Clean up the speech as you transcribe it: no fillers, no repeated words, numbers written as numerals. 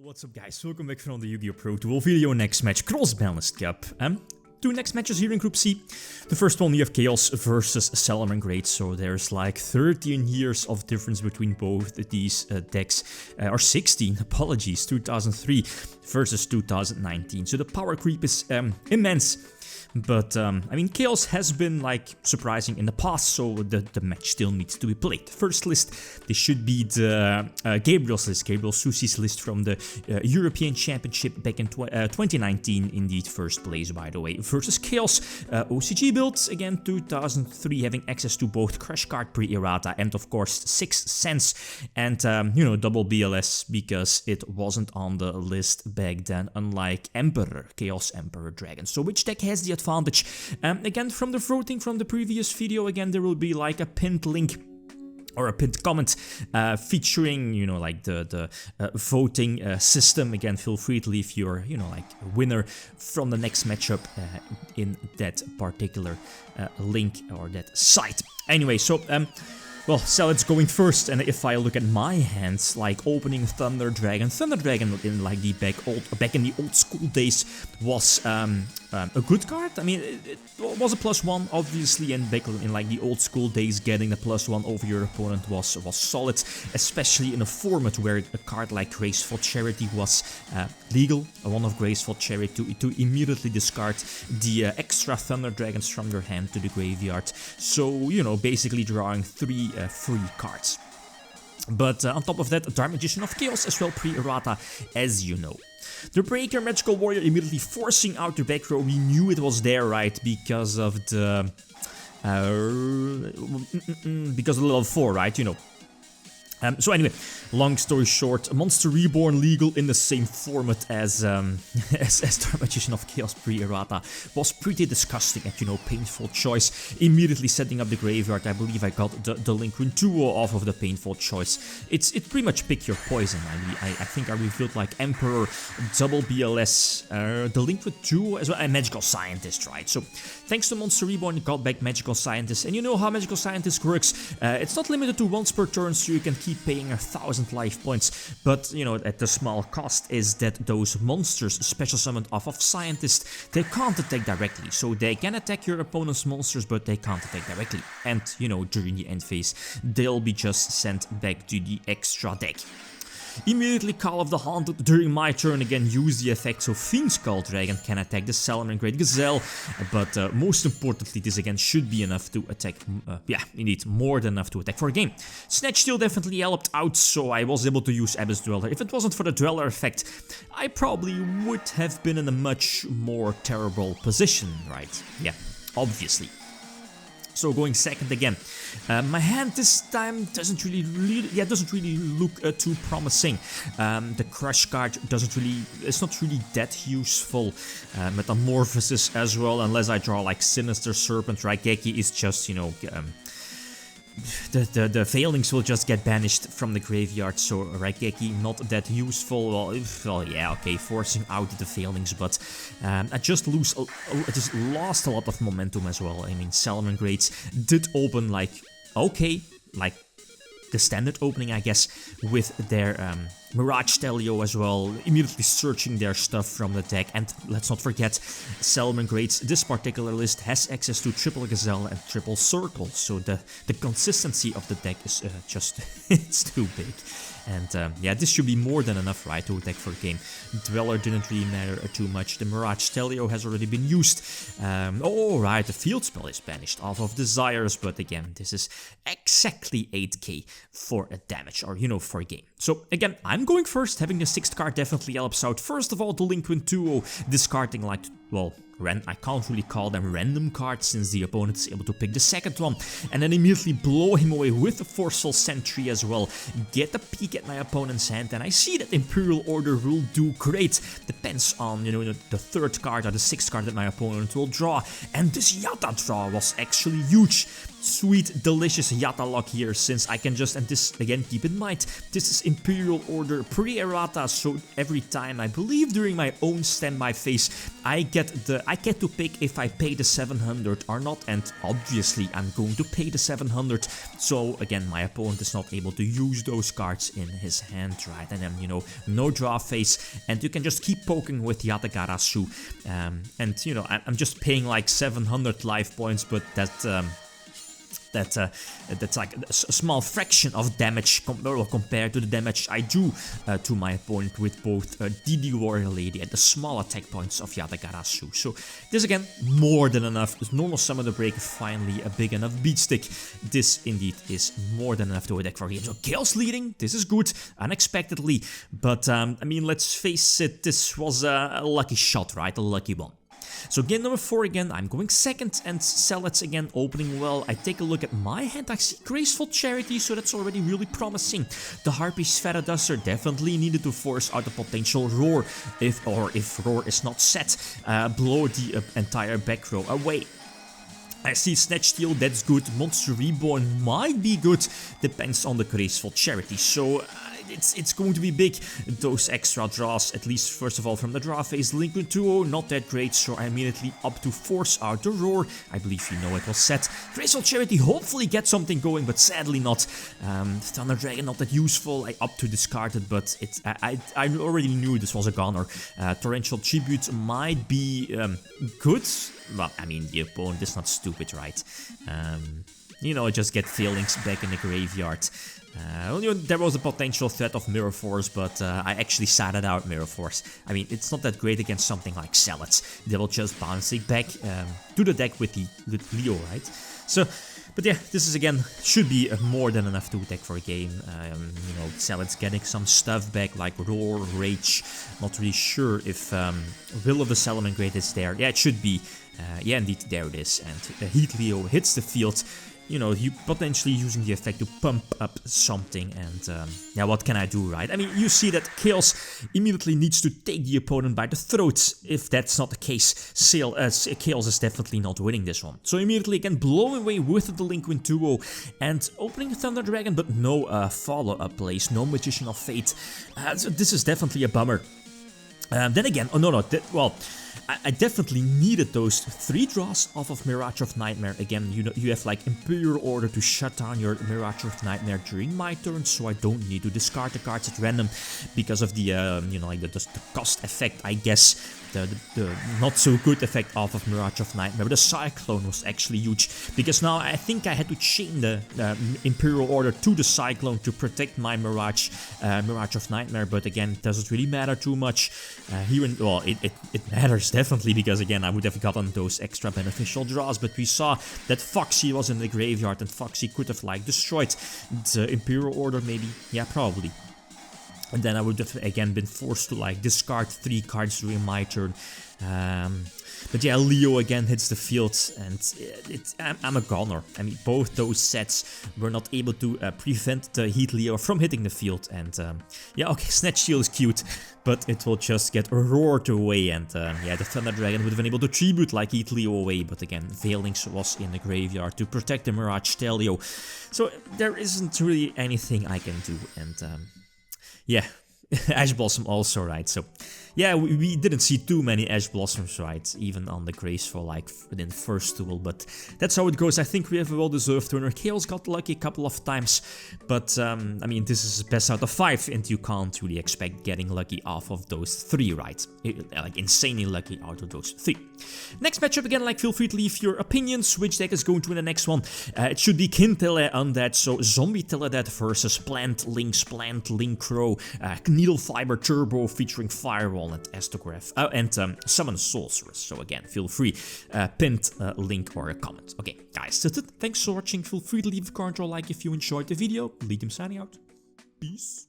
What's up guys, welcome back from the YugioPro duel video. Next match, Cross-Banlist Cup. Two next matches here in Group C. The first one, you have Chaos versus Salamangreat, so there's like 13 years of difference between both these decks, or 16, apologies, 2003 versus 2019, so the power creep is immense. But, I mean, Chaos has been, like, surprising in the past, so the match still needs to be played. First list, they should be the Gabriel's list, Gabriel Susi's list from the European Championship back in 2019, indeed first place, by the way, versus Chaos. OCG builds, again, 2003, having access to both Crash Card pre-errata and, of course, 6 cents, and, you know, double BLS, because it wasn't on the list back then, unlike Emperor, Chaos Emperor Dragon. So which deck has the advantage? Again, from the voting from the previous video, again, there will be like a pinned link or a pinned comment featuring, you know, like the voting system. Again, feel free to leave your, you know, like winner from the next matchup in that particular link or that site. Anyway, so well, Salad's going first, and if I look at my hands, like opening Thunder Dragon in like the back in the old school days was a good card. I mean, it was a +1, obviously, and back in like the old school days, getting the +1 over your opponent was solid, especially in a format where a card like Graceful Charity was legal. One of Graceful Charity to immediately discard the extra Thunder Dragons from your hand to the graveyard. So, you know, basically drawing 3 free cards. But on top of that, Dark Magician of Chaos as well, pre-errata, as you know. The Breaker Magical Warrior immediately forcing out the back row. We knew it was there, right? Because of the level 4, right? You know. So anyway, long story short, Monster Reborn legal in the same format as Dark Magician of Chaos pre-errata was pretty disgusting and, you know, painful choice. Immediately setting up the graveyard. I believe I got the Link Rune Duo off of the painful choice. It's pretty much pick your poison. I think I revealed like Emperor, double BLS, the Link Rune Duo as well, and Magical Scientist, right? So thanks to Monster Reborn, you got back Magical Scientist, and you know how Magical Scientist works. It's not limited to once per turn, so you can keep paying 1,000 life points, but you know, at the small cost is that those monsters special summoned off of Scientist, they can't attack directly, so they can attack your opponent's monsters, but they can't attack directly, and you know, during the end phase they'll be just sent back to the extra deck. Immediately Call of the Haunted during my turn, again use the effect so Fiend's Skull Dragon can attack the Salamangreat Gazelle, but most importantly this again should be enough to attack, yeah, indeed, more than enough to attack for a game. Snatch Steal definitely helped out, so I was able to use Abyss Dweller. If it wasn't for the Dweller effect, I probably would have been in a much more terrible position, right? Yeah, obviously. So going second again. My hand this time doesn't really look too promising. The Crush card it's not really that useful. Metamorphosis as well, unless I draw like Sinister Serpent. Raigeki is just, you know, the failings will just get banished from the graveyard, so Raigeki not that useful. Well, yeah, okay, forcing out the failings, but I just lost a lot of momentum as well. I mean, Salamangreat did open like, okay, like the standard opening, I guess, with their Mirage Stelio as well, immediately searching their stuff from the deck. And let's not forget, Salamangreat, this particular list has access to triple Gazelle and triple Circle, so the consistency of the deck is just, it's too big. And yeah, this should be more than enough, right, to attack for a game. Dweller didn't really matter too much. The Mirage Stelio has already been used. Oh, right, the Field Spell is banished off of Desires, but again, this is exactly 8k for a damage, or, you know, for a game. So again, I'm going first. Having the 6th card definitely helps out. First of all, the Link Rune Duo, discarding like, well, I can't really call them random cards since the opponent is able to pick the second one, and then immediately blow him away with the Forceful Sentry as well. Get a peek at my opponent's hand, and I see that Imperial Order will do great. Depends on, you know, the 3rd card or the 6th card that my opponent will draw, and this Yatta draw was actually huge. Sweet, delicious Yatta luck here, since I can just, and this again, keep in mind, this is Imperial Order pre-errata, so every time, I believe during my own standby phase, I get I get to pick if I pay the 700 or not, and obviously I'm going to pay the 700. So again, my opponent is not able to use those cards in his hand, right? And then, you know, no draw phase, and you can just keep poking with Yatagarasu. And you know, I'm just paying like 700 life points, but that's like a small fraction of damage compared to the damage I do to my opponent with both DD Warrior Lady and the small attack points of Yatagarasu. So this again, more than enough. This normal summon the break, finally a big enough beat stick. This indeed is more than enough to attack for game. So Chaos leading, this is good, unexpectedly. But I mean, let's face it, this was a lucky shot, right? A lucky one. So game number 4 again, I'm going second, and Salads again opening well. I take a look at my hand, I see Graceful Charity, so that's already really promising. The Harpy's Feather Duster definitely needed to force out a potential Roar, if Roar is not set, blow the entire back row away. I see Snatch Steal, that's good. Monster Reborn might be good, depends on the Graceful Charity. So it's going to be big, those extra draws, at least first of all from the draw phase. Lincoln Duo, not that great, so I immediately up to force out the Roar. I believe you know it was set. Graceful Charity hopefully gets something going, but sadly not. Thunder Dragon, not that useful, I up to discard it, but I already knew this was a goner. Torrential Tribute might be good. Well, I mean, the opponent is not stupid, right? You know, just get Failings back in the graveyard. There was a potential threat of Mirror Force, but I actually sat it out Mirror Force. I mean, it's not that great against something like Salads. They will just bounce it back to the deck with Leo, right? So, but yeah, this is again, should be more than enough to attack for a game. You know, Salads getting some stuff back like Roar, Rage. Not really sure if Will of the Salamangreat is there. Yeah, it should be. Yeah, indeed, there it is. And Heat Leo hits the field. You know, you potentially using the effect to pump up something, and yeah, what can I do, right? I mean, you see that Chaos immediately needs to take the opponent by the throat. If that's not the case, Chaos is definitely not winning this one. So immediately again, blowing away with the Delinquent Duo and opening Thunder Dragon, but no follow-up plays, no Magician of Fate. So this is definitely a bummer. Then again, oh no, well, I definitely needed those 3 draws off of Mirage of Nightmare. Again, you have like Imperial Order to shut down your Mirage of Nightmare during my turn, so I don't need to discard the cards at random because of the, you know, like the cost effect, I guess. The not so good effect off of Mirage of Nightmare, but the Cyclone was actually huge, because now I think I had to chain the Imperial Order to the Cyclone to protect my Mirage of Nightmare, but again, it doesn't really matter too much. Well, it matters definitely, because again, I would have gotten those extra beneficial draws, but we saw that Foxy was in the graveyard, and Foxy could have like destroyed the Imperial Order maybe, yeah, probably. And then I would have again been forced to like discard 3 cards during my turn. But yeah, Leo again hits the field, and I'm a goner. I mean, both those sets were not able to prevent the Heat Leo from hitting the field. And yeah, okay, Snatch Shield is cute, but it will just get roared away. And yeah, the Thunder Dragon would have been able to tribute like Heat Leo away, but again, Veilings was in the graveyard to protect the Mirage Stelio. So there isn't really anything I can do, and yeah, Ash Blossom also, right? So yeah, we didn't see too many Ash Blossoms, right? Even on the Graceful, like within the first duel, but that's how it goes. I think we have a well-deserved winner. Chaos got lucky a couple of times, but I mean, this is best out of 5, and you can't really expect getting lucky off of those 3, right? Like insanely lucky out of those 3. Next matchup again, like, feel free to leave your opinions. Which deck is going to win the next one? It should be Quintele Undead, so Zombie Teledead versus Plant Link Crow, Needle Fiber Turbo featuring Firewall and Astograph, and Summon Sorceress. So again, feel free, pinned link or a comment. Okay, guys, that's it. Thanks for watching. Feel free to leave a comment or like if you enjoyed the video. Lithium signing out. Peace.